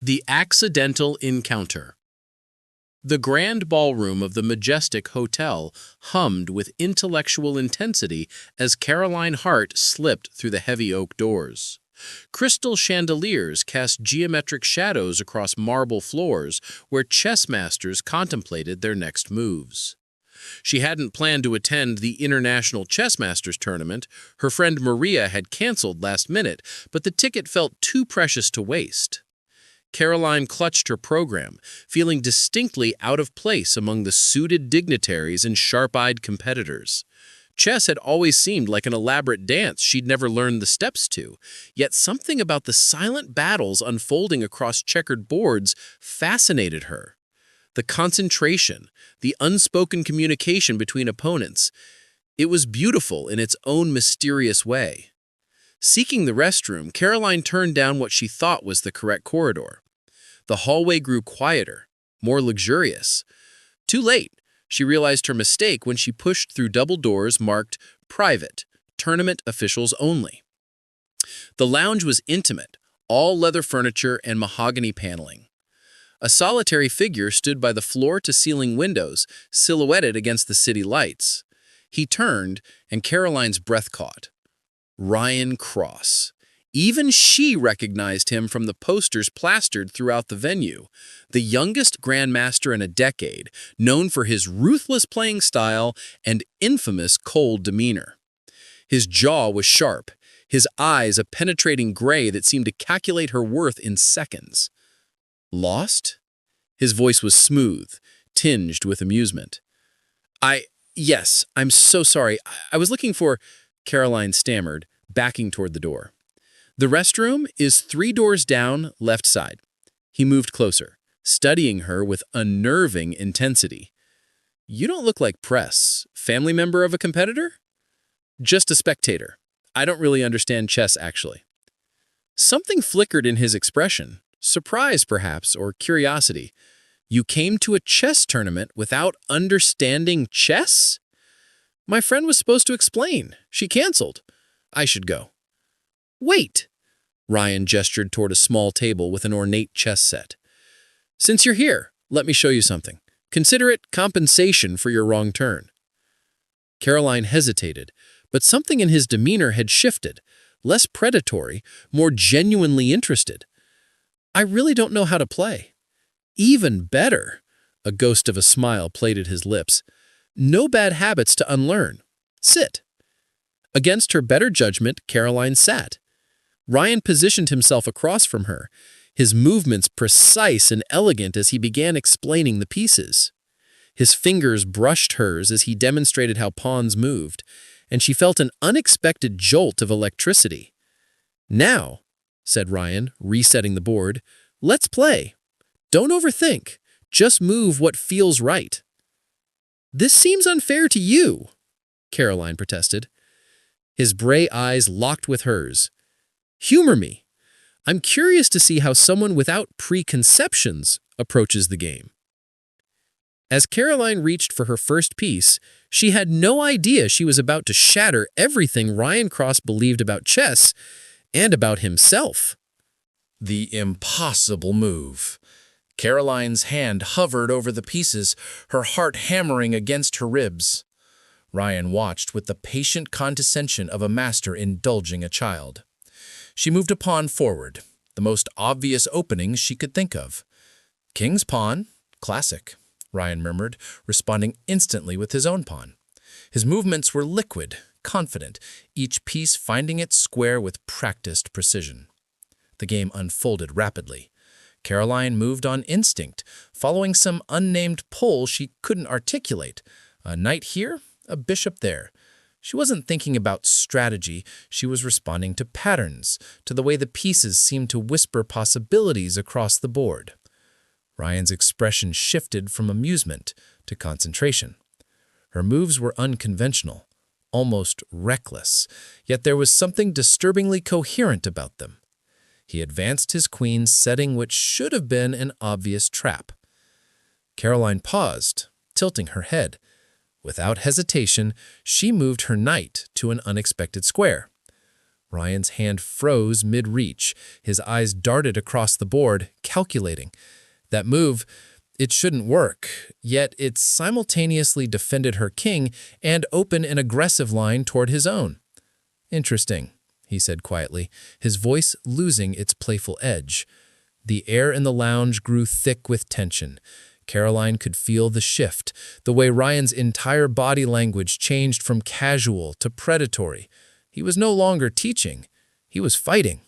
The Accidental Encounter. The grand ballroom of the majestic hotel hummed with intellectual intensity as Caroline Hart slipped through the heavy oak doors. Crystal chandeliers cast geometric shadows across marble floors where chess masters contemplated their next moves. She hadn't planned to attend the International Chess Masters tournament. Her friend Maria had canceled last minute, but the ticket felt too precious to waste. Caroline clutched her program, feeling distinctly out of place among the suited dignitaries and sharp-eyed competitors. Chess had always seemed like an elaborate dance she'd never learned the steps to, yet something about the silent battles unfolding across checkered boards fascinated her. The concentration, the unspoken communication between opponents, it was beautiful in its own mysterious way. Seeking the restroom, Caroline turned down what she thought was the correct corridor. The hallway grew quieter, more luxurious. Too late, she realized her mistake when she pushed through double doors marked Private, Tournament Officials Only. The lounge was intimate, all leather furniture and mahogany paneling. A solitary figure stood by the floor-to-ceiling windows, silhouetted against the city lights. He turned, and Caroline's breath caught. Ryan Cross. Even she recognized him from the posters plastered throughout the venue. The youngest Grandmaster in a decade, known for his ruthless playing style and infamous cold demeanor. His jaw was sharp, his eyes a penetrating gray that seemed to calculate her worth in seconds. Lost? His voice was smooth, tinged with amusement. Yes, I'm so sorry. I was looking for, Caroline stammered, backing toward the door. The restroom is 3 doors down, left side. He moved closer, studying her with unnerving intensity. You don't look like press. Family member of a competitor? Just a spectator. I don't really understand chess, actually. Something flickered in his expression. Surprise, perhaps, or curiosity. You came to a chess tournament without understanding chess? My friend was supposed to explain. She canceled. I should go. Wait! Ryan gestured toward a small table with an ornate chess set. Since you're here, let me show you something. Consider it compensation for your wrong turn. Caroline hesitated, but something in his demeanor had shifted, less predatory, more genuinely interested. I really don't know how to play. Even better, a ghost of a smile played at his lips. No bad habits to unlearn. Sit. Against her better judgment, Caroline sat. Ryan positioned himself across from her, his movements precise and elegant as he began explaining the pieces. His fingers brushed hers as he demonstrated how pawns moved, and she felt an unexpected jolt of electricity. Now, said Ryan, resetting the board, let's play. Don't overthink. Just move what feels right. This seems unfair to you, Caroline protested. His gray eyes locked with hers. Humor me. I'm curious to see how someone without preconceptions approaches the game. As Caroline reached for her first piece, she had no idea she was about to shatter everything Ryan Cross believed about chess and about himself. The impossible move. Caroline's hand hovered over the pieces, her heart hammering against her ribs. Ryan watched with the patient condescension of a master indulging a child. She moved a pawn forward, the most obvious opening she could think of. King's pawn, classic, Ryan murmured, responding instantly with his own pawn. His movements were liquid, confident, each piece finding its square with practiced precision. The game unfolded rapidly. Caroline moved on instinct, following some unnamed pull she couldn't articulate. A knight here, a bishop there. She wasn't thinking about strategy, she was responding to patterns, to the way the pieces seemed to whisper possibilities across the board. Ryan's expression shifted from amusement to concentration. Her moves were unconventional, almost reckless, yet there was something disturbingly coherent about them. He advanced his queen, setting what should have been an obvious trap. Caroline paused, tilting her head. Without hesitation, she moved her knight to an unexpected square. Ryan's hand froze mid-reach. His eyes darted across the board, calculating. That move, it shouldn't work, yet it simultaneously defended her king and opened an aggressive line toward his own. Interesting, he said quietly, his voice losing its playful edge. The air in the lounge grew thick with tension. Caroline could feel the shift, the way Ryan's entire body language changed from casual to predatory. He was no longer teaching. He was fighting.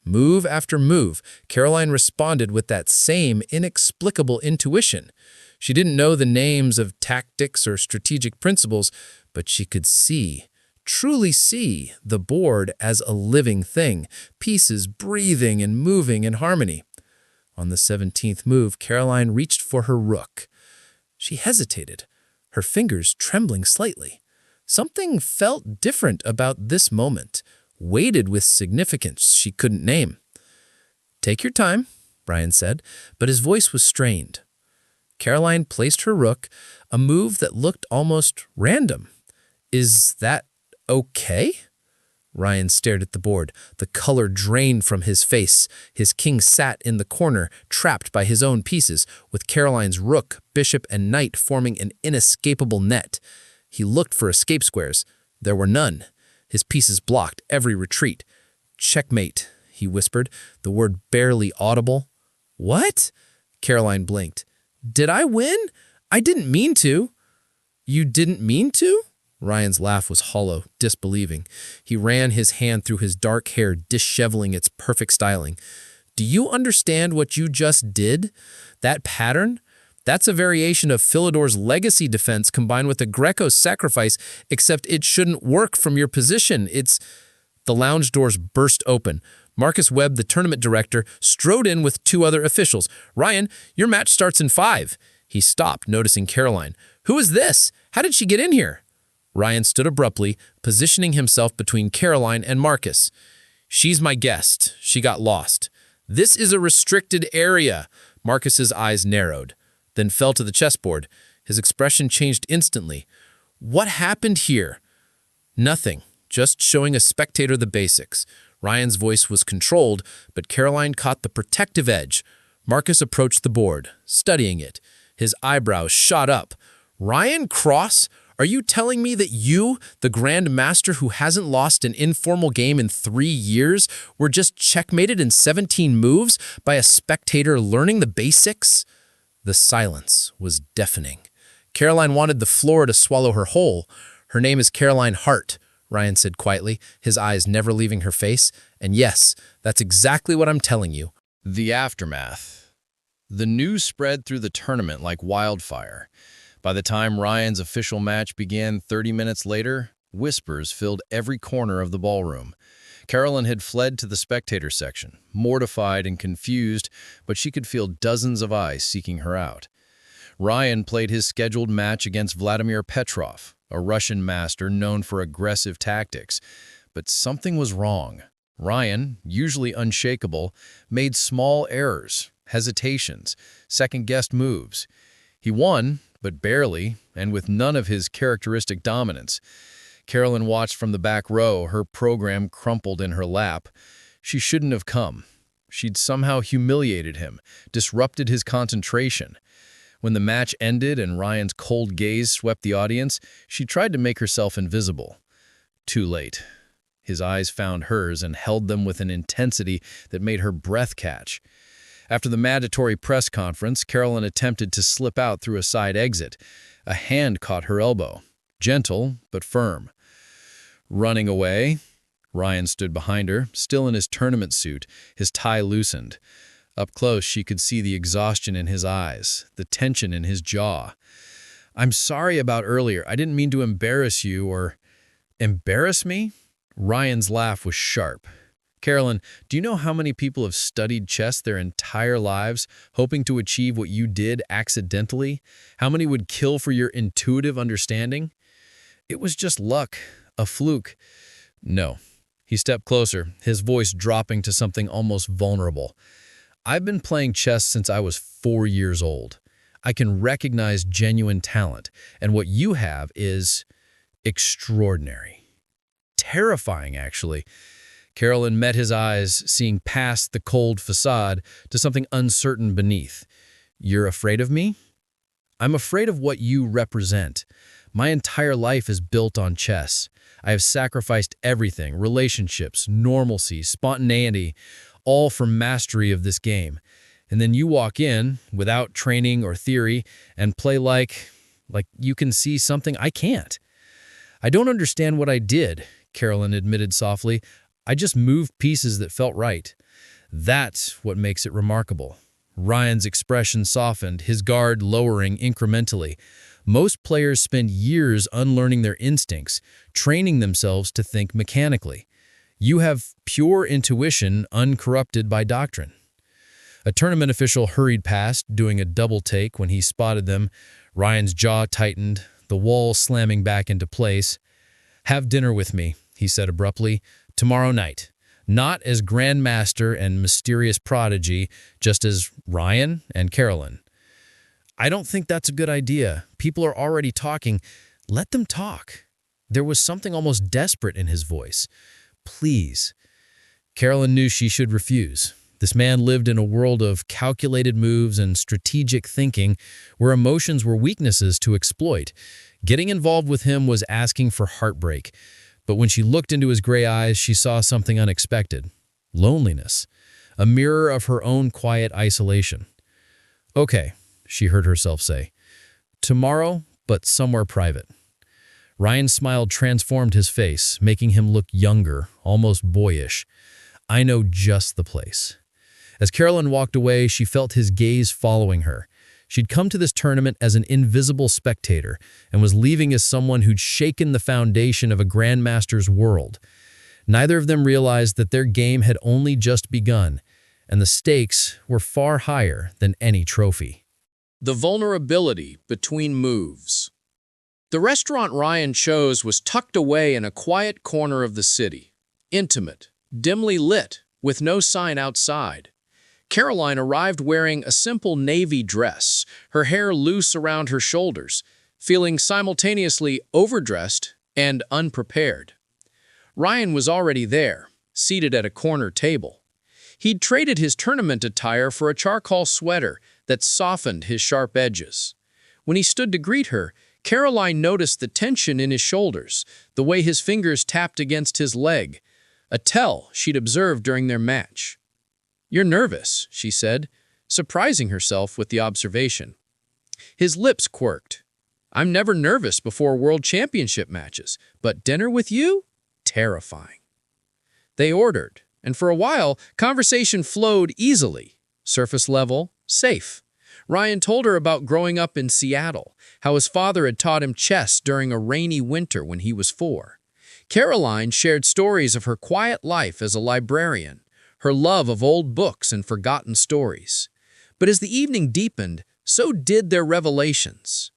Move after move, Caroline responded with that same inexplicable intuition. She didn't know the names of tactics or strategic principles, but she could see, truly see, the board as a living thing, pieces breathing and moving in harmony. On the 17th move, Caroline reached for her rook. She hesitated, her fingers trembling slightly. Something felt different about this moment, weighted with significance she couldn't name. "Take your time," Ryan said, but his voice was strained. Caroline placed her rook, a move that looked almost random. "Is that okay?" Ryan stared at the board, the color drained from his face. His king sat in the corner, trapped by his own pieces, with Caroline's rook, bishop, and knight forming an inescapable net. He looked for escape squares. There were none. His pieces blocked every retreat. "Checkmate," he whispered, the word barely audible. "What?" Caroline blinked. "Did I win? I didn't mean to." "You didn't mean to?" Ryan's laugh was hollow, disbelieving. He ran his hand through his dark hair, disheveling its perfect styling. "Do you understand what you just did? That pattern? That's a variation of Philidor's legacy defense combined with a Greco's sacrifice, except it shouldn't work from your position. It's—" The lounge doors burst open. Marcus Webb, the tournament director, strode in with two other officials. "Ryan, your match starts in 5. He stopped, noticing Caroline. "Who is this? How did she get in here?" Ryan stood abruptly, positioning himself between Caroline and Marcus. "She's my guest. She got lost." "This is a restricted area." Marcus's eyes narrowed, then fell to the chessboard. His expression changed instantly. "What happened here?" "Nothing. Just showing a spectator the basics." Ryan's voice was controlled, but Caroline caught the protective edge. Marcus approached the board, studying it. His eyebrows shot up. "Ryan Cross? Are you telling me that you, the Grandmaster who hasn't lost an informal game in 3 years, were just checkmated in 17 moves by a spectator learning the basics?" The silence was deafening. Caroline wanted the floor to swallow her whole. "Her name is Caroline Hart," Ryan said quietly, his eyes never leaving her face. "And yes, that's exactly what I'm telling you." The aftermath. The news spread through the tournament like wildfire. By the time Ryan's official match began 30 minutes later, whispers filled every corner of the ballroom. Caroline had fled to the spectator section, mortified and confused, but she could feel dozens of eyes seeking her out. Ryan played his scheduled match against Vladimir Petrov, a Russian master known for aggressive tactics. But something was wrong. Ryan, usually unshakable, made small errors, hesitations, second-guessed moves. He won, but barely, and with none of his characteristic dominance. Caroline watched from the back row, her program crumpled in her lap. She shouldn't have come. She'd somehow humiliated him, disrupted his concentration. When the match ended and Ryan's cold gaze swept the audience, she tried to make herself invisible. Too late. His eyes found hers and held them with an intensity that made her breath catch. After the mandatory press conference, Caroline attempted to slip out through a side exit. A hand caught her elbow, gentle but firm. Running away, Ryan stood behind her, still in his tournament suit, his tie loosened. Up close, she could see the exhaustion in his eyes, the tension in his jaw. "I'm sorry about earlier. I didn't mean to embarrass you or—" "Embarrass me?" Ryan's laugh was sharp. "Caroline, do you know how many people have studied chess their entire lives, hoping to achieve what you did accidentally? How many would kill for your intuitive understanding? It was just luck, a fluke." "No." He stepped closer, his voice dropping to something almost vulnerable. "I've been playing chess since I was 4 years old. I can recognize genuine talent, and what you have is extraordinary. Terrifying, actually. Carolyn met his eyes, seeing past the cold facade to something uncertain beneath. "You're afraid of me?" "I'm afraid of what you represent. My entire life is built on chess. I have sacrificed everything, relationships, normalcy, spontaneity, all for mastery of this game. And then you walk in, without training or theory, and play like you can see something I can't." "I don't understand what I did," Carolyn admitted softly. "I just moved pieces that felt right." "That's what makes it remarkable." Ryan's expression softened, his guard lowering incrementally. "Most players spend years unlearning their instincts, training themselves to think mechanically. You have pure intuition uncorrupted by doctrine." A tournament official hurried past, doing a double take when he spotted them. Ryan's jaw tightened, the wall slamming back into place. "Have dinner with me," he said abruptly, "tomorrow night. Not as Grandmaster and mysterious prodigy, just as Ryan and Carolyn." "I don't think that's a good idea. People are already talking. Let them talk." There was something almost desperate in his voice. "Please." Carolyn knew she should refuse. This man lived in a world of calculated moves and strategic thinking where emotions were weaknesses to exploit. Getting involved with him was asking for heartbreak. But when she looked into his gray eyes, she saw something unexpected. Loneliness. A mirror of her own quiet isolation. "Okay," she heard herself say. "Tomorrow, but somewhere private." Ryan's smile transformed his face, making him look younger, almost boyish. "I know just the place." As Carolyn walked away, she felt his gaze following her. She'd come to this tournament as an invisible spectator and was leaving as someone who'd shaken the foundation of a Grandmaster's world. Neither of them realized that their game had only just begun, and the stakes were far higher than any trophy. The vulnerability between moves. The restaurant Ryan chose was tucked away in a quiet corner of the city. Intimate, dimly lit, with no sign outside. Caroline arrived wearing a simple navy dress, her hair loose around her shoulders, feeling simultaneously overdressed and unprepared. Ryan was already there, seated at a corner table. He'd traded his tournament attire for a charcoal sweater that softened his sharp edges. When he stood to greet her, Caroline noticed the tension in his shoulders, the way his fingers tapped against his leg, a tell she'd observed during their match. "You're nervous," she said, surprising herself with the observation. His lips quirked. "I'm never nervous before World Championship matches, but dinner with you? Terrifying." They ordered, and for a while, conversation flowed easily, surface level, safe. Ryan told her about growing up in Seattle, how his father had taught him chess during a rainy winter when he was 4. Caroline shared stories of her quiet life as a librarian, her love of old books and forgotten stories. But as the evening deepened, so did their revelations.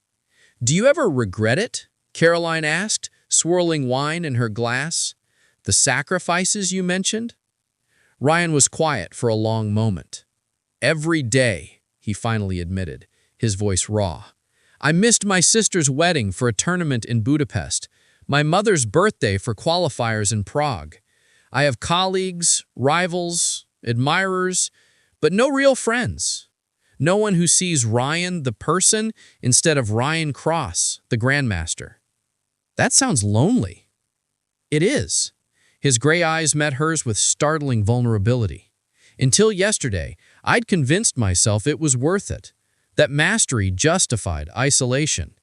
"Do you ever regret it?" Caroline asked, swirling wine in her glass. "The sacrifices you mentioned?" Ryan was quiet for a long moment. "Every day," he finally admitted, his voice raw. "I missed my sister's wedding for a tournament in Budapest, my mother's birthday for qualifiers in Prague. I have colleagues, rivals, admirers, but no real friends. No one who sees Ryan, the person, instead of Ryan Cross, the Grandmaster." "That sounds lonely." "It is." His gray eyes met hers with startling vulnerability. "Until yesterday, I'd convinced myself it was worth it, that mastery justified isolation.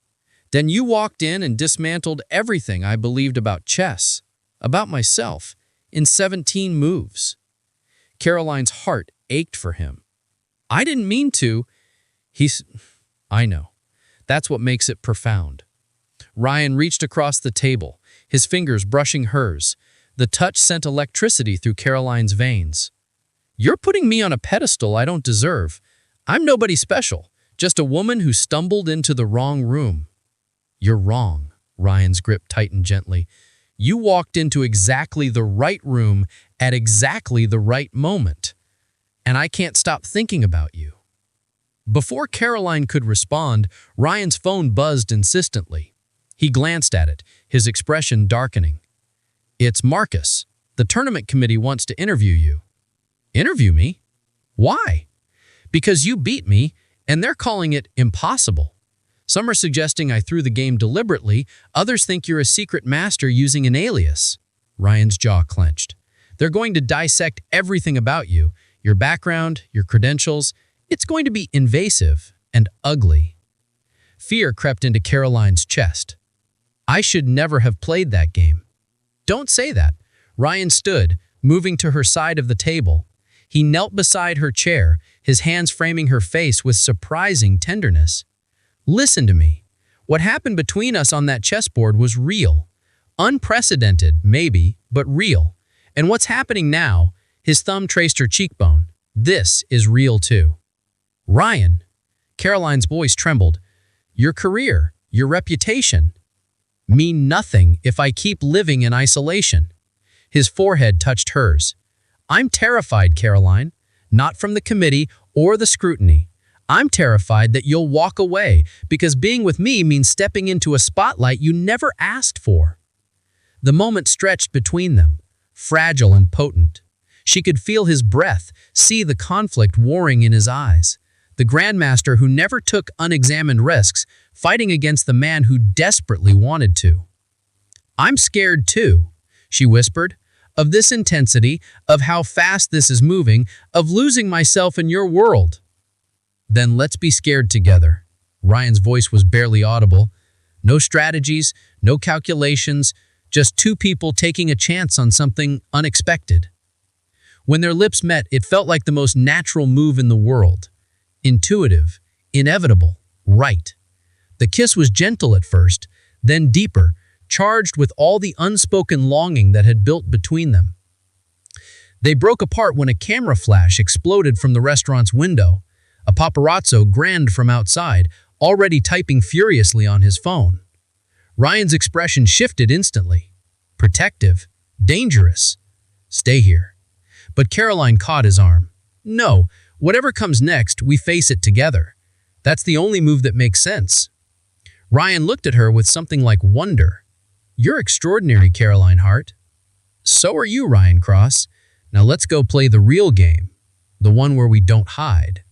Then you walked in and dismantled everything I believed about chess, about myself, in 17 moves." Caroline's heart ached for him. "I didn't mean to." "I know. That's what makes it profound." Ryan reached across the table, his fingers brushing hers. The touch sent electricity through Caroline's veins. "You're putting me on a pedestal I don't deserve. I'm nobody special, just a woman who stumbled into the wrong room." "You're wrong." Ryan's grip tightened gently. "You walked into exactly the right room at exactly the right moment. And I can't stop thinking about you." Before Caroline could respond, Ryan's phone buzzed insistently. He glanced at it, his expression darkening. "It's Marcus," The tournament committee wants to interview you. Interview me? Why? Because you beat me, and they're calling it impossible. Some are suggesting I threw the game deliberately, others think you're a secret master using an alias. Ryan's jaw clenched. They're going to dissect everything about you, your background, your credentials. It's going to be invasive and ugly. Fear crept into Caroline's chest. I should never have played that game. Don't say that. Ryan stood, moving to her side of the table. He knelt beside her chair, his hands framing her face with surprising tenderness. Listen to me. What happened between us on that chessboard was real. Unprecedented, maybe, but real. And what's happening now, his thumb traced her cheekbone. This is real too. Ryan, Caroline's voice trembled. Your career, your reputation, mean nothing if I keep living in isolation. His forehead touched hers. I'm terrified, Caroline, not from the committee or the scrutiny. I'm terrified that you'll walk away because being with me means stepping into a spotlight you never asked for. The moment stretched between them, fragile and potent. She could feel his breath, see the conflict warring in his eyes. The Grandmaster who never took unexamined risks, fighting against the man who desperately wanted to. I'm scared too, she whispered, of this intensity, of how fast this is moving, of losing myself in your world. Then let's be scared together. Ryan's voice was barely audible. No strategies, no calculations, just two people taking a chance on something unexpected. When their lips met, it felt like the most natural move in the world. Intuitive, inevitable, right. The kiss was gentle at first, then deeper, charged with all the unspoken longing that had built between them. They broke apart when a camera flash exploded from the restaurant's window. A paparazzo grinned from outside, already typing furiously on his phone. Ryan's expression shifted instantly. Protective, dangerous. Stay here. But Caroline caught his arm. No, whatever comes next, we face it together. That's the only move that makes sense. Ryan looked at her with something like wonder. You're extraordinary, Caroline Hart. So are you, Ryan Cross. Now let's go play the real game, the one where we don't hide.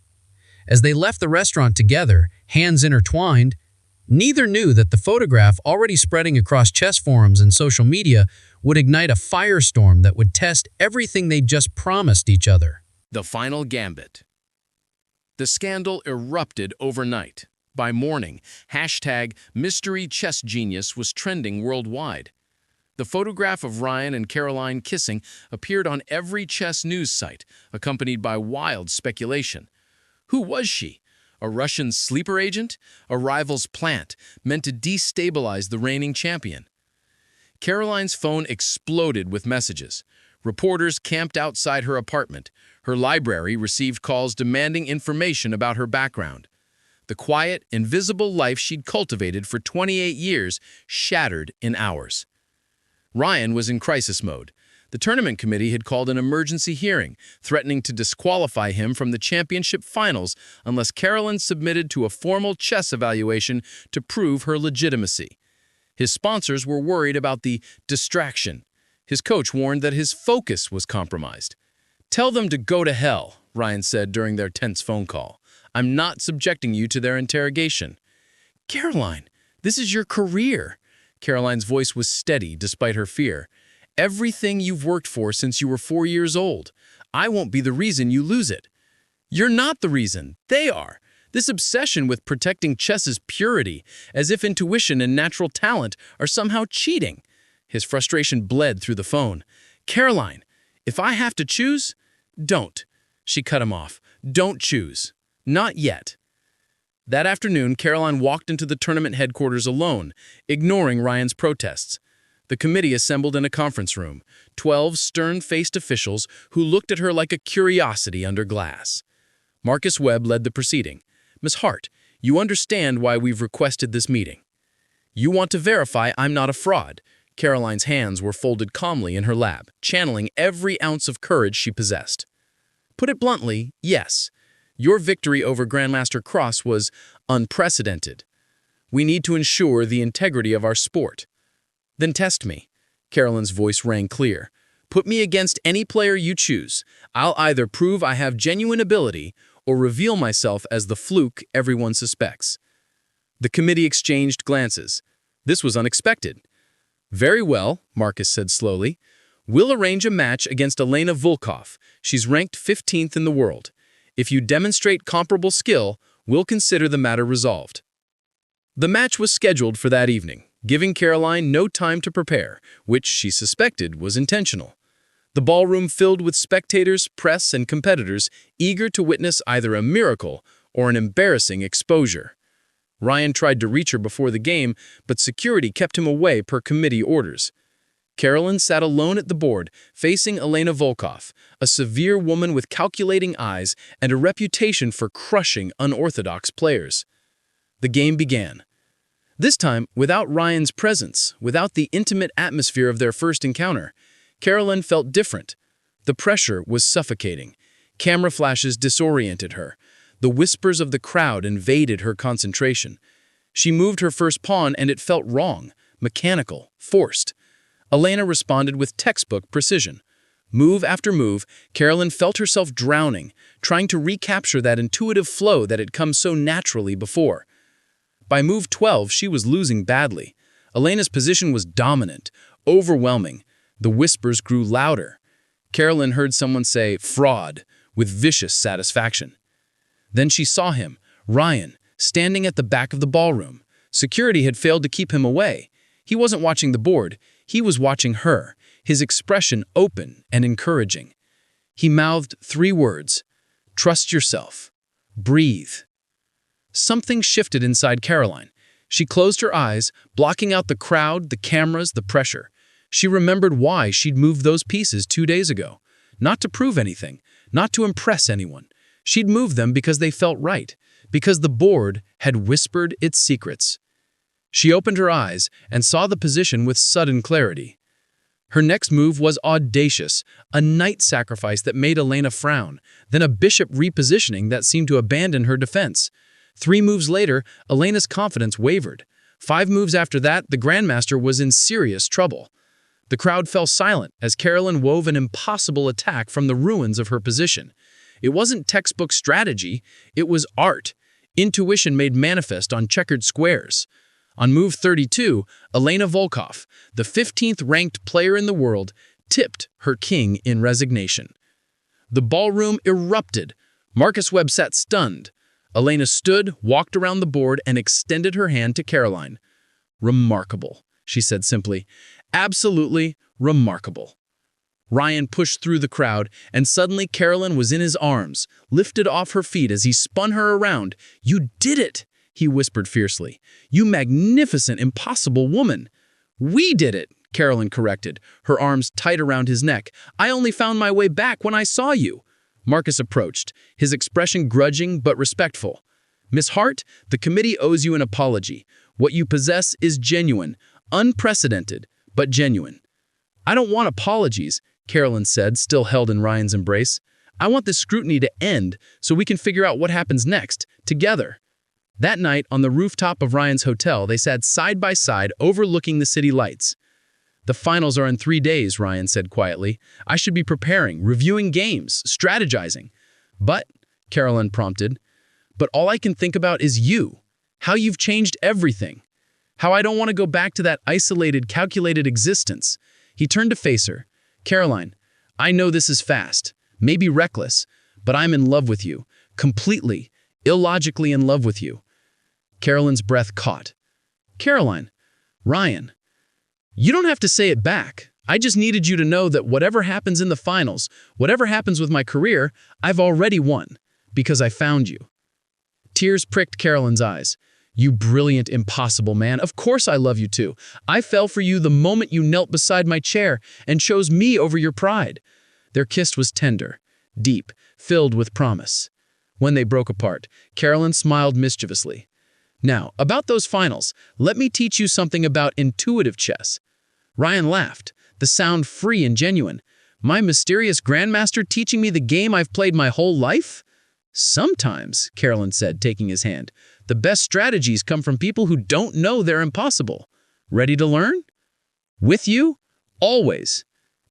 As they left the restaurant together, hands intertwined, neither knew that the photograph already spreading across chess forums and social media would ignite a firestorm that would test everything they'd just promised each other. The final gambit. The scandal erupted overnight. By morning, #MysteryChessGenius was trending worldwide. The photograph of Ryan and Caroline kissing appeared on every chess news site, accompanied by wild speculation. Who was she? A Russian sleeper agent? A rival's plant meant to destabilize the reigning champion? Caroline's phone exploded with messages. Reporters camped outside her apartment. Her library received calls demanding information about her background. The quiet, invisible life she'd cultivated for 28 years shattered in hours. Ryan was in crisis mode. The tournament committee had called an emergency hearing, threatening to disqualify him from the championship finals unless Caroline submitted to a formal chess evaluation to prove her legitimacy. His sponsors were worried about the distraction. His coach warned that his focus was compromised. "Tell them to go to hell," Ryan said during their tense phone call. "I'm not subjecting you to their interrogation." "Caroline, this is your career." Caroline's voice was steady despite her fear. "Everything you've worked for since you were 4 years old. I won't be the reason you lose it." "You're not the reason. They are. This obsession with protecting chess's purity, as if intuition and natural talent are somehow cheating." His frustration bled through the phone. "Caroline, if I have to choose, don't." She cut him off. "Don't choose. Not yet." That afternoon, Caroline walked into the tournament headquarters alone, ignoring Ryan's protests. The committee assembled in a conference room, 12 stern-faced officials who looked at her like a curiosity under glass. Marcus Webb led the proceeding. "Miss Hart, you understand why we've requested this meeting. You want to verify I'm not a fraud." Caroline's hands were folded calmly in her lap, channeling every ounce of courage she possessed. "Put it bluntly, yes. Your victory over Grandmaster Cross was unprecedented. We need to ensure the integrity of our sport." "Then test me." Caroline's voice rang clear. Put me against any player you choose. I'll either prove I have genuine ability or reveal myself as the fluke everyone suspects." The committee exchanged glances. This was unexpected. "Very well," Marcus said slowly. "We'll arrange a match against Elena Volkov. She's ranked 15th in the world. If you demonstrate comparable skill, we'll consider the matter resolved." The match was scheduled for that evening, giving Caroline no time to prepare, which she suspected was intentional. The ballroom filled with spectators, press, and competitors eager to witness either a miracle or an embarrassing exposure. Ryan tried to reach her before the game, but security kept him away per committee orders. Caroline sat alone at the board, facing Elena Volkov, a severe woman with calculating eyes and a reputation for crushing unorthodox players. The game began. This time, without Ryan's presence, without the intimate atmosphere of their first encounter, Caroline felt different. The pressure was suffocating. Camera flashes disoriented her. The whispers of the crowd invaded her concentration. She moved her first pawn and it felt wrong, mechanical, forced. Elena responded with textbook precision. Move after move, Caroline felt herself drowning, trying to recapture that intuitive flow that had come so naturally before. By move 12, she was losing badly. Elena's position was dominant, overwhelming. The whispers grew louder. Caroline heard someone say, "fraud," with vicious satisfaction. Then she saw him, Ryan, standing at the back of the ballroom. Security had failed to keep him away. He wasn't watching the board. He was watching her, his expression open and encouraging. He mouthed 3 words, "Trust yourself. Breathe." Something shifted inside Caroline. She closed her eyes, blocking out the crowd, the cameras, the pressure. She remembered why she'd moved those pieces 2 days ago. Not to prove anything, not to impress anyone. She'd moved them because they felt right, because the board had whispered its secrets. She opened her eyes and saw the position with sudden clarity. Her next move was audacious, a knight sacrifice that made Elena frown, then a bishop repositioning that seemed to abandon her defense. 3 moves later, Elena's confidence wavered. 5 moves after that, the Grandmaster was in serious trouble. The crowd fell silent as Caroline wove an impossible attack from the ruins of her position. It wasn't textbook strategy, it was art, intuition made manifest on checkered squares. On move 32, Elena Volkov, the 15th ranked player in the world, tipped her king in resignation. The ballroom erupted. Marcus Webb sat stunned. Elena stood, walked around the board, and extended her hand to Caroline. "Remarkable," she said simply. "Absolutely remarkable." Ryan pushed through the crowd, and suddenly Caroline was in his arms, lifted off her feet as he spun her around. "You did it," he whispered fiercely. "You magnificent, impossible woman." "We did it," Caroline corrected, her arms tight around his neck. "I only found my way back when I saw you." Marcus approached, his expression grudging but respectful. "Miss Hart, the committee owes you an apology. What you possess is genuine, unprecedented, but genuine." "I don't want apologies," Caroline said, still held in Ryan's embrace. "I want this scrutiny to end so we can figure out what happens next, together." That night, on the rooftop of Ryan's hotel, they sat side by side, overlooking the city lights. "The finals are in 3 days," Ryan said quietly. "I should be preparing, reviewing games, strategizing." "But," Caroline prompted, "but all I can think about is you. How you've changed everything. How I don't want to go back to that isolated, calculated existence." He turned to face her. "Caroline, I know this is fast, maybe reckless, but I'm in love with you. Completely, illogically in love with you." Caroline's breath caught. "Caroline, Ryan, you don't have to say it back. I just needed you to know that whatever happens in the finals, whatever happens with my career, I've already won, because I found you." Tears pricked Caroline's eyes. "You brilliant, impossible man. Of course I love you too. I fell for you the moment you knelt beside my chair and chose me over your pride." Their kiss was tender, deep, filled with promise. When they broke apart, Caroline smiled mischievously. "Now, about those finals, let me teach you something about intuitive chess." Ryan laughed, the sound free and genuine. "My mysterious Grandmaster teaching me the game I've played my whole life?" "Sometimes," Caroline said, taking his hand, "the best strategies come from people who don't know they're impossible. Ready to learn?" "With you? Always."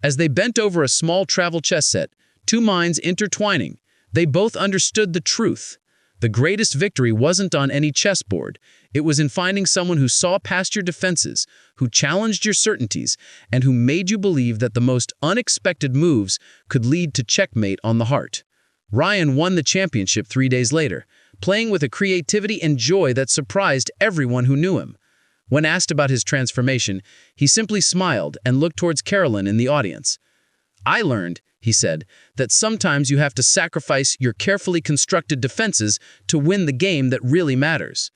As they bent over a small travel chess set, two minds intertwining, they both understood the truth. The greatest victory wasn't on any chessboard. It was in finding someone who saw past your defenses, who challenged your certainties, and who made you believe that the most unexpected moves could lead to checkmate on the heart. Ryan won the championship 3 days later, playing with a creativity and joy that surprised everyone who knew him. When asked about his transformation, he simply smiled and looked towards Carolyn in the audience. "I learned," he said, "that sometimes you have to sacrifice your carefully constructed defenses to win the game that really matters."